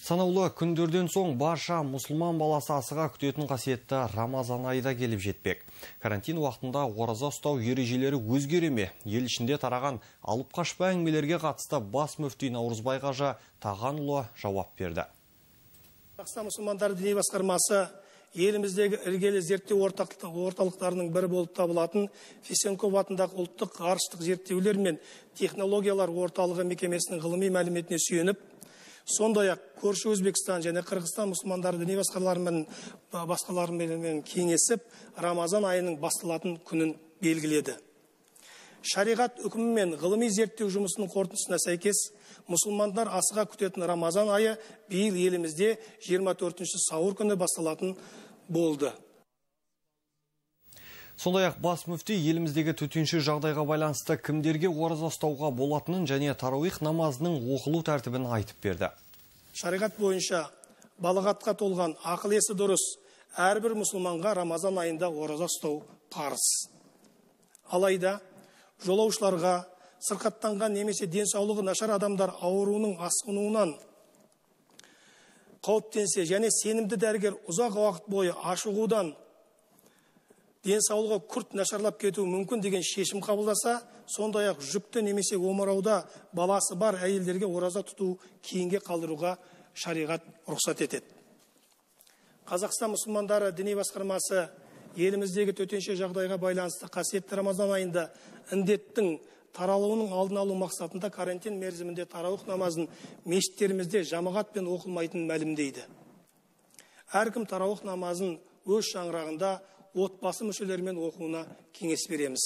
Санаулы күндерден соң барша мұсылман баласы асыға күтетін қасиетті Рамазан айда келіп жетпек. Карантин уақытында ораза ұстау ережелері өзгереме? Ел ішінде тараған алып қашпа әңгімелерге қатысты бас мүфти Наурызбай қажы Тағанұлы жауап берді. Қазақстан мұсылмандары діни басқармасы еліміздегі іргелі зерттеу орталықтарының бірі болып табылатын Фесенков атындағы ұлттық ғарыштық зерттеулер мен технологиялар орталығы мекемесінің ғылыми мәліметіне сүйеніп, сондай-ақ көрші Өзбекстан және Қырғызстан мұсылмандары діни басқаларымен кеңесіп, Рамазан айының басталатын күнін белгіледі. Шариғат үкімі мен ғылыми зерттеу жұмысының қорытындысына сәйкес, мұсылмандар асыға күтетін Рамазан айы биыл елімізде 24 сауыр күні басталатын болды. Сондай-ақ бас мүфти еліміздегі төтенше жағдайға байланысты кімдерге ораза ұстауға болатынын және тарауих намазының оқылу тәртібін айтып берді. Шариғат бойынша балағатқа толған ақыл есі дұрыс әрбір мұсылманға Рамазан айында ораза ұстау парыз. Алайда жолаушыларға, сырқаттанған немесе денсаулығы нашар адамдар ауруының асқынуынан қауіптенсе және сенімді дәрігер ұзақ уақыт бойы ашығудан денсаулығы күрт нашарлап кетуі мүмкін деген шешім қабылдаса, сондай-ақ жүкті немесе омырауда баласы бар әйелдерге ораза тұту кейінге қалдыруға шариғат рұқсат етеді. Қазақстан мұсылмандары діни басқармасы еліміздегі төтенше жағдайға байланысты қасиетті Рамазан айында індеттің таралуының алдын алу мақсатында карантин мерзімінде тарауих намазын мешіттерімізде жамағатпен оқылмайтынын мәлімдейді. Әркім тарауих намазын өз шаңырағында отбасы мүшелерімен оқуына кеңес береміз.